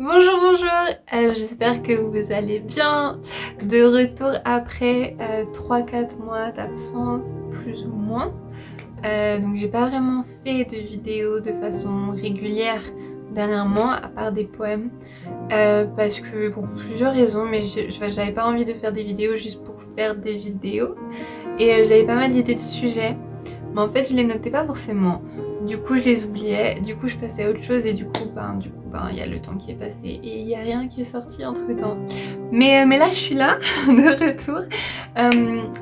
Bonjour, j'espère que vous allez bien. De retour après 3-4 mois d'absence, plus ou moins. Donc j'ai pas vraiment fait de vidéos de façon régulière dernièrement, à part des poèmes. Parce que pour plusieurs raisons, mais j'avais pas envie de faire des vidéos juste pour faire des vidéos. Et j'avais pas mal d'idées de sujets, mais en fait je les notais pas forcément. Du coup je les oubliais, du coup je passais à autre chose et du coup il y a le temps qui est passé et il y a rien qui est sorti entre temps. Mais là je suis là, de retour,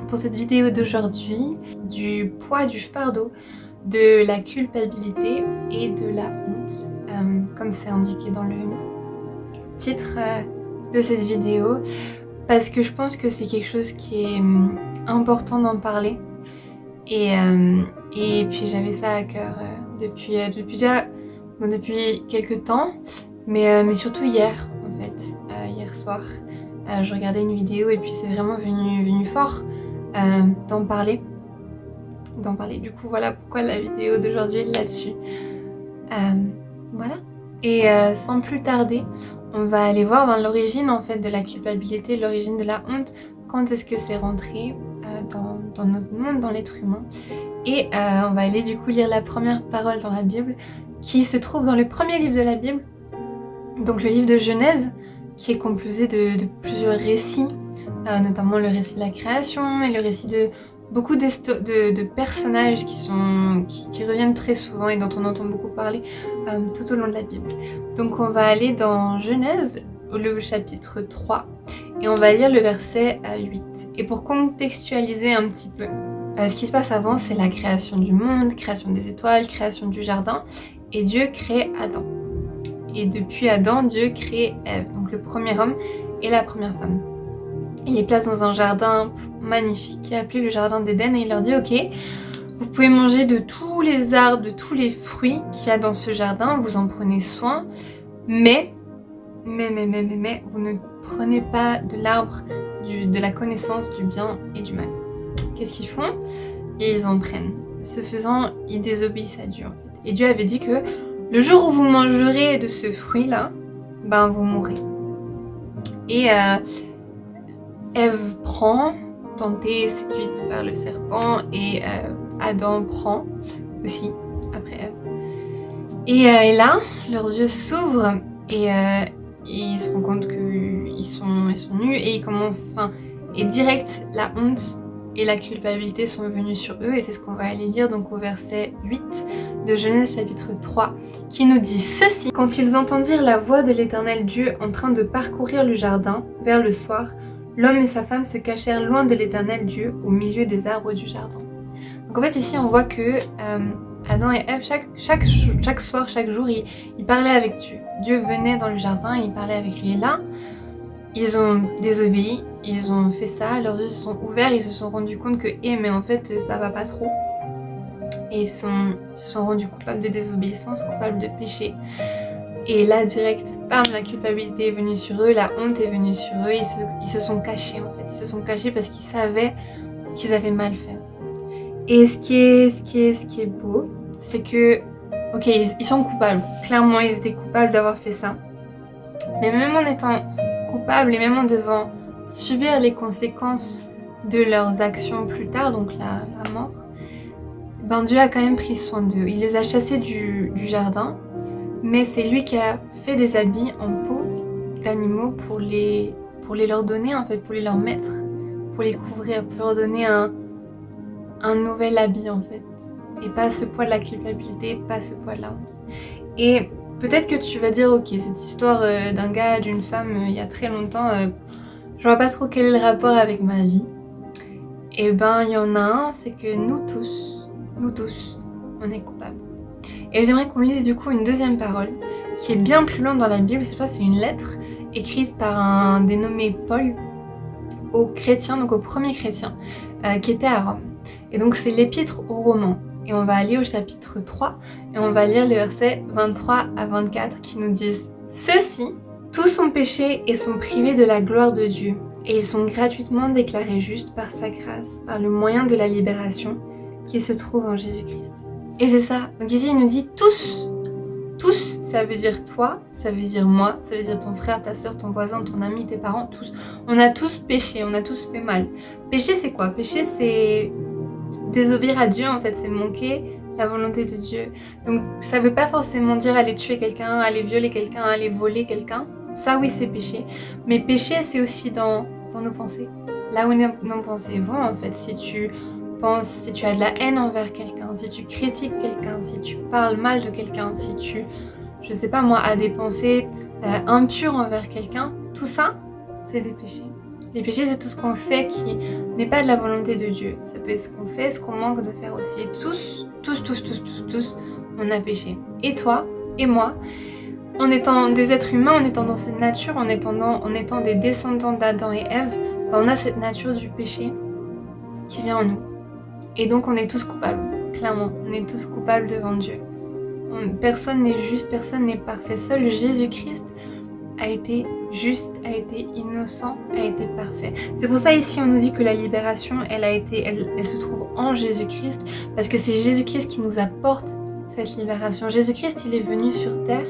pour cette vidéo d'aujourd'hui, du poids du fardeau, de la culpabilité et de la honte, comme c'est indiqué dans le titre de cette vidéo, parce que je pense que c'est quelque chose qui est important d'en parler. Et puis j'avais ça à cœur depuis quelques temps, mais surtout hier en fait, hier soir. Je regardais une vidéo et puis c'est vraiment venu fort d'en parler. Du coup voilà pourquoi la vidéo d'aujourd'hui est là-dessus. Voilà. Et sans plus tarder, on va aller voir l'origine en fait de la culpabilité, l'origine de la honte. Quand est-ce que c'est rentré dans notre monde, dans l'être humain. Et on va aller du coup lire la première parole dans la Bible, qui se trouve dans le premier livre de la Bible, donc le livre de Genèse, qui est composé de plusieurs récits, notamment le récit de la création et le récit de beaucoup de personnages qui reviennent très souvent et dont on entend beaucoup parler tout au long de la Bible. Donc on va aller dans Genèse, le chapitre 3, et on va lire le verset 8. Et pour contextualiser un petit peu, ce qui se passe avant, c'est la création du monde, création des étoiles, création du jardin, et Dieu crée Adam. Et depuis Adam, Dieu crée Ève, donc le premier homme et la première femme. Il les place dans un jardin magnifique qui est appelé le jardin d'Éden, et il leur dit ok, vous pouvez manger de tous les arbres, de tous les fruits qu'il y a dans ce jardin, vous en prenez soin, mais vous ne prenez pas de l'arbre de la connaissance du bien et du mal. Qu'est-ce qu'ils font? Et ils en prennent. Ce faisant, ils désobéissent à Dieu en fait. Et Dieu avait dit que le jour où vous mangerez de ce fruit-là, vous mourrez. Et Ève prend, tentée, séduite par le serpent, et Adam prend aussi, après Ève. Et là, leurs yeux s'ouvrent et ils se rendent compte qu'ils sont nus, et ils commencent, et direct, la honte et la culpabilité sont venues sur eux, et c'est ce qu'on va aller lire donc au verset 8 de Genèse chapitre 3, qui nous dit ceci. Quand ils entendirent la voix de l'Éternel Dieu en train de parcourir le jardin, vers le soir, l'homme et sa femme se cachèrent loin de l'Éternel Dieu, au milieu des arbres du jardin. Donc en fait ici on voit que Adam et Ève, chaque soir, chaque jour, ils parlaient avec Dieu. Dieu venait dans le jardin et il parlait avec lui. Et là, ils ont désobéi, ils ont fait ça, leurs yeux se sont ouverts, ils se sont rendus compte que mais en fait ça va pas trop. Et ils se sont rendus coupables de désobéissance, coupables de péché. Et là direct, bam, la culpabilité est venue sur eux, la honte est venue sur eux, ils se sont cachés en fait. Ils se sont cachés parce qu'ils savaient qu'ils avaient mal fait. Et ce qui est beau, c'est que, ok, ils sont coupables. Clairement, ils étaient coupables d'avoir fait ça. Mais même en étant coupables et même en devant subir les conséquences de leurs actions plus tard, donc la mort, Dieu a quand même pris soin d'eux. Il les a chassés du jardin, mais c'est lui qui a fait des habits en peau d'animaux pour les leur donner en fait, pour les leur mettre, pour les couvrir, pour leur donner un nouvel habit en fait, et pas ce poids de la culpabilité, pas ce poids de la honte. Et peut-être que tu vas dire ok, cette histoire d'un gars, d'une femme il y a très longtemps, je vois pas trop quel est le rapport avec ma vie. Et il y en a un, c'est que nous tous, on est coupables. Et j'aimerais qu'on lise du coup une deuxième parole qui est bien plus loin dans la Bible. Cette fois c'est une lettre écrite par un dénommé Paul aux chrétiens, donc aux premiers chrétiens qui étaient à Rome. Et donc c'est l'épître aux Romains. Et on va aller au chapitre 3 et on va lire les versets 23 à 24 qui nous disent « Ceux-ci, tous ont péché et sont privés de la gloire de Dieu, et ils sont gratuitement déclarés justes par sa grâce, par le moyen de la libération qui se trouve en Jésus-Christ. » Et c'est ça. Donc ici il nous dit tous, ça veut dire toi, ça veut dire moi, ça veut dire ton frère, ta soeur, ton voisin, ton ami, tes parents, tous. On a tous péché, on a tous fait mal. Péché, c'est quoi? Péché, c'est désobéir à Dieu, en fait, c'est manquer la volonté de Dieu. Donc ça veut pas forcément dire aller tuer quelqu'un, aller violer quelqu'un, aller voler quelqu'un. Ça oui, c'est péché. Mais péché, c'est aussi dans nos pensées. Là où nos pensées vont, en fait, si tu penses, si tu as de la haine envers quelqu'un, si tu critiques quelqu'un, si tu parles mal de quelqu'un, si tu, je sais pas moi, as des pensées impures envers quelqu'un, tout ça, c'est des péchés. Les péchés, c'est tout ce qu'on fait qui n'est pas de la volonté de Dieu. Ça peut être ce qu'on fait, ce qu'on manque de faire aussi. Et tous, on a péché. Et toi, et moi, en étant des êtres humains, en étant dans cette nature, en étant des descendants d'Adam et Ève, on a cette nature du péché qui vient en nous. Et donc on est tous coupables, clairement. On est tous coupables devant Dieu. Personne n'est juste, personne n'est parfait. Seul Jésus-Christ a été juste, a été innocent, a été parfait. C'est pour ça ici on nous dit que la libération, elle se trouve en Jésus-Christ, parce que c'est Jésus-Christ qui nous apporte cette libération. Jésus-Christ, il est venu sur terre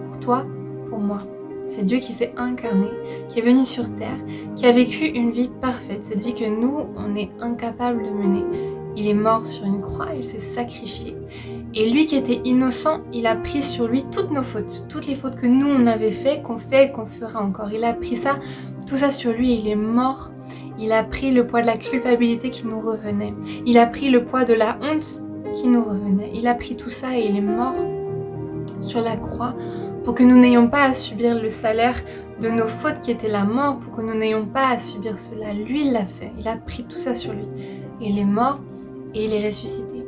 pour toi, pour moi. C'est Dieu qui s'est incarné, qui est venu sur terre, qui a vécu une vie parfaite, cette vie que nous, on est incapable de mener. Il est mort sur une croix, il s'est sacrifié. Et lui qui était innocent, il a pris sur lui toutes nos fautes, toutes les fautes que nous on avait fait, qu'on fait et qu'on fera encore. Il a pris ça, tout ça sur lui et il est mort. Il a pris le poids de la culpabilité qui nous revenait. Il a pris le poids de la honte qui nous revenait. Il a pris tout ça et il est mort sur la croix pour que nous n'ayons pas à subir le salaire de nos fautes qui était la mort, pour que nous n'ayons pas à subir cela. Lui, il l'a fait. Il a pris tout ça sur lui. Et il est mort et il est ressuscité.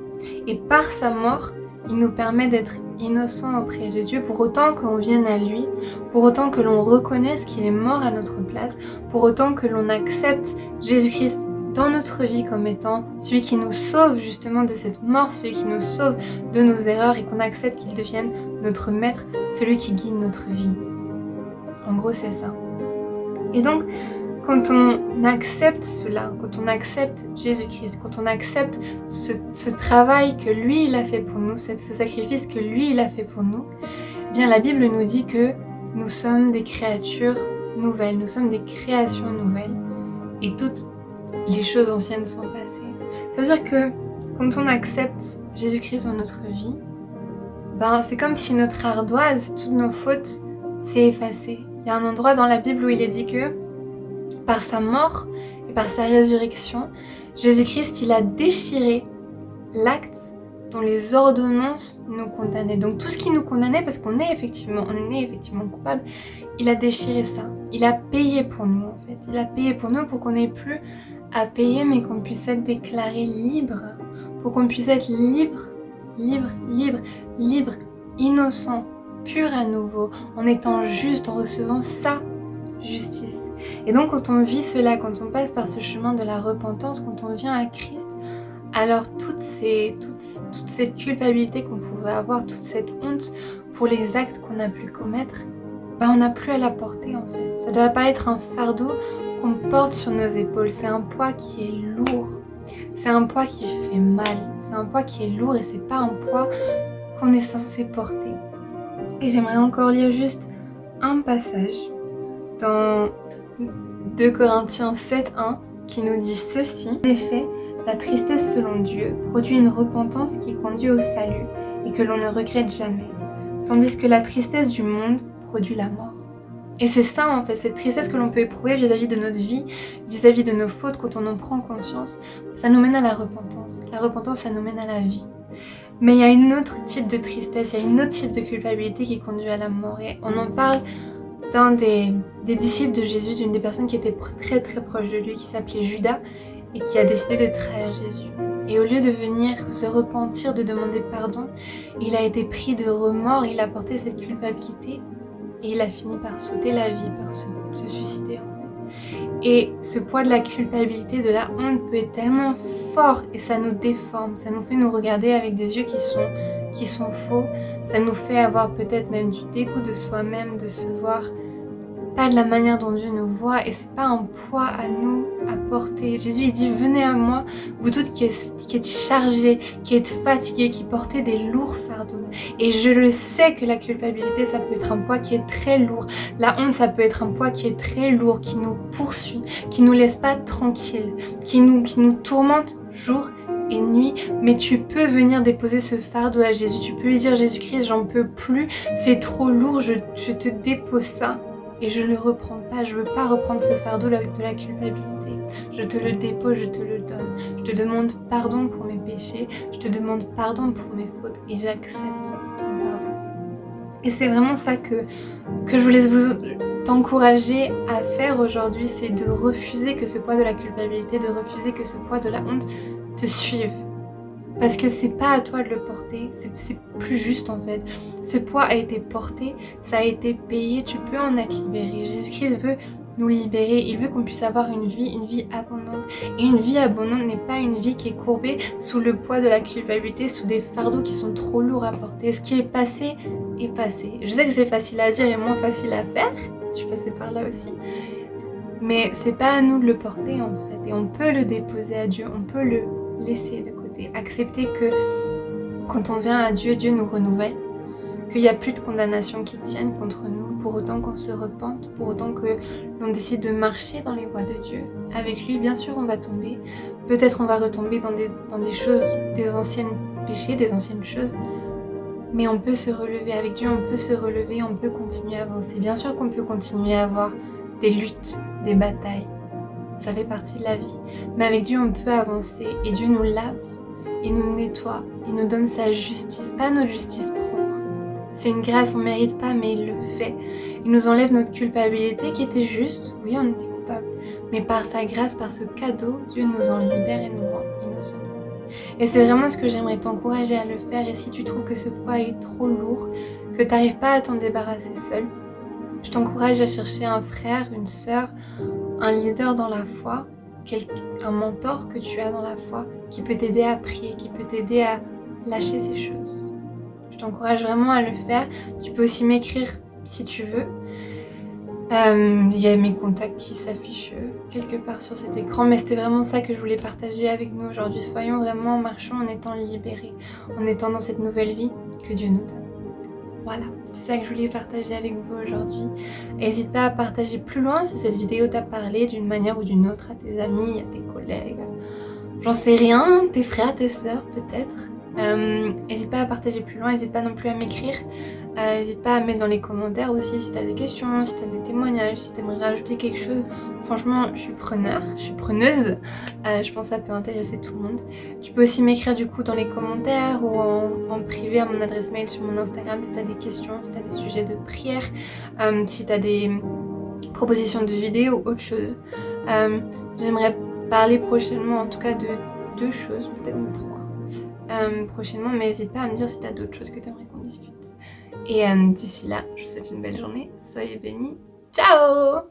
Et par sa mort, il nous permet d'être innocents auprès de Dieu, pour autant qu'on vienne à lui, pour autant que l'on reconnaisse qu'il est mort à notre place, pour autant que l'on accepte Jésus-Christ dans notre vie comme étant celui qui nous sauve justement de cette mort, celui qui nous sauve de nos erreurs, et qu'on accepte qu'il devienne notre maître, celui qui guide notre vie. En gros, c'est ça. Et donc, quand on accepte cela, quand on accepte Jésus-Christ, quand on accepte ce travail que lui, il a fait pour nous, ce sacrifice que lui, il a fait pour nous, eh bien la Bible nous dit que nous sommes des créatures nouvelles, nous sommes des créations nouvelles, et toutes les choses anciennes sont passées. Ça veut dire que quand on accepte Jésus-Christ dans notre vie, ben c'est comme si notre ardoise, toutes nos fautes, s'est effacée. Il y a un endroit dans la Bible où il est dit que par sa mort et par sa résurrection, Jésus-Christ, il a déchiré l'acte dont les ordonnances nous condamnaient. Donc tout ce qui nous condamnait, parce qu'on est effectivement coupable, il a déchiré ça. Il a payé pour nous en fait. Il a payé pour nous pour qu'on n'ait plus à payer, mais qu'on puisse être déclaré libre. Pour qu'on puisse être libre, innocent, pur à nouveau, en étant juste, en recevant sa justice. Et donc quand on vit cela, quand on passe par ce chemin de la repentance, quand on vient à Christ, alors toute cette culpabilité qu'on pouvait avoir, toute cette honte pour les actes qu'on a pu commettre, ben on n'a plus à la porter en fait. Ça ne doit pas être un fardeau qu'on porte sur nos épaules, c'est un poids qui est lourd, c'est un poids qui fait mal, c'est un poids qui est lourd et c'est pas un poids qu'on est censé porter. Et j'aimerais encore lire juste un passage dans 2 Corinthiens 7:1 qui nous dit ceci. En effet, la tristesse selon Dieu produit une repentance qui conduit au salut et que l'on ne regrette jamais, tandis que la tristesse du monde produit la mort. Et c'est ça en fait, cette tristesse que l'on peut éprouver vis-à-vis de notre vie, vis-à-vis de nos fautes, quand on en prend conscience, ça nous mène à la repentance. La repentance, ça nous mène à la vie. Mais il y a un autre type de tristesse, il y a un autre type de culpabilité qui conduit à la mort. Et on en parle d'un des disciples de Jésus, d'une des personnes qui était très très proche de lui, qui s'appelait Judas, et qui a décidé de trahir Jésus. Et au lieu de venir se repentir, de demander pardon, il a été pris de remords, il a porté cette culpabilité, et il a fini par sauter la vie, par se suicider en fait. Et ce poids de la culpabilité, de la honte peut être tellement fort, et ça nous déforme, ça nous fait nous regarder avec des yeux qui sont faux, ça nous fait avoir peut-être même du dégoût de soi-même, de se voir pas de la manière dont Dieu nous voit et c'est pas un poids à nous à porter. Jésus il dit venez à moi, vous toutes qui êtes chargés, qui êtes fatigués, qui portez des lourds fardeaux. Et je le sais que la culpabilité ça peut être un poids qui est très lourd. La honte ça peut être un poids qui est très lourd, qui nous poursuit, qui nous laisse pas tranquilles, qui nous tourmente jour et nuit, mais tu peux venir déposer ce fardeau à Jésus, tu peux lui dire Jésus-Christ j'en peux plus, c'est trop lourd, je te dépose ça et je le reprends pas, je veux pas reprendre ce fardeau de la culpabilité, je te le dépose, je te le donne, je te demande pardon pour mes péchés, je te demande pardon pour mes fautes et j'accepte ton pardon. Et c'est vraiment ça que je voulais t'encourager à faire aujourd'hui, c'est de refuser que ce poids de la culpabilité, de refuser que ce poids de la honte te suive. Parce que c'est pas à toi de le porter, c'est plus juste en fait. Ce poids a été porté, ça a été payé, tu peux en être libéré. Jésus-Christ veut nous libérer, il veut qu'on puisse avoir une vie abondante. Et une vie abondante n'est pas une vie qui est courbée sous le poids de la culpabilité, sous des fardeaux qui sont trop lourds à porter. Ce qui est passé est passé. Je sais que c'est facile à dire et moins facile à faire, je suis passée par là aussi. Mais c'est pas à nous de le porter en fait. Et on peut le déposer à Dieu, on peut le laisser de côté. Accepter que quand on vient à Dieu, Dieu nous renouvelle. Qu'il n'y a plus de condamnation qui tienne contre nous, pour autant qu'on se repente, pour autant que l'on décide de marcher dans les voies de Dieu. Avec lui, bien sûr, on va tomber. Peut-être on va retomber dans des choses, des anciennes péchés, des anciennes choses. Mais on peut se relever. Avec Dieu, on peut se relever, on peut continuer à avancer. Bien sûr qu'on peut continuer à avoir des luttes, des batailles. Ça fait partie de la vie. Mais avec Dieu, on peut avancer. Et Dieu nous lave, il nous nettoie, il nous donne sa justice, pas notre justice propre. C'est une grâce, on ne mérite pas, mais il le fait. Il nous enlève notre culpabilité qui était juste, oui, on était coupable. Mais par sa grâce, par ce cadeau, Dieu nous en libère et nous rend innocents. Et c'est vraiment ce que j'aimerais t'encourager à le faire. Et si tu trouves que ce poids est trop lourd, que tu n'arrives pas à t'en débarrasser seul, je t'encourage à chercher un frère, une sœur, un leader dans la foi, un mentor que tu as dans la foi, qui peut t'aider à prier, qui peut t'aider à lâcher ces choses. Je t'encourage vraiment à le faire. Tu peux aussi m'écrire si tu veux. Il y a mes contacts qui s'affichent quelque part sur cet écran, mais c'était vraiment ça que je voulais partager avec nous aujourd'hui. Soyons vraiment, marchons en étant libérés, en étant dans cette nouvelle vie que Dieu nous donne. Voilà, c'est ça que je voulais partager avec vous aujourd'hui. N'hésite pas à partager plus loin si cette vidéo t'a parlé d'une manière ou d'une autre à tes amis, à tes collègues, j'en sais rien, tes frères, tes sœurs peut-être. N'hésite pas à partager plus loin, n'hésite pas non plus à m'écrire, n'hésite pas à mettre dans les commentaires aussi si tu as des questions, si tu as des témoignages, si tu aimerais rajouter quelque chose. Franchement, je suis preneuse, je pense que ça peut intéresser tout le monde. Tu peux aussi m'écrire du coup dans les commentaires ou en privé à mon adresse mail sur mon Instagram si tu as des questions, si tu as des sujets de prière, si tu as des propositions de vidéos ou autre chose. J'aimerais parler prochainement en tout cas de 2 choses, peut-être même 3. Prochainement, mais n'hésite pas à me dire si tu as d'autres choses que tu aimerais qu'on discute. Et d'ici là, je vous souhaite une belle journée, soyez bénis, ciao!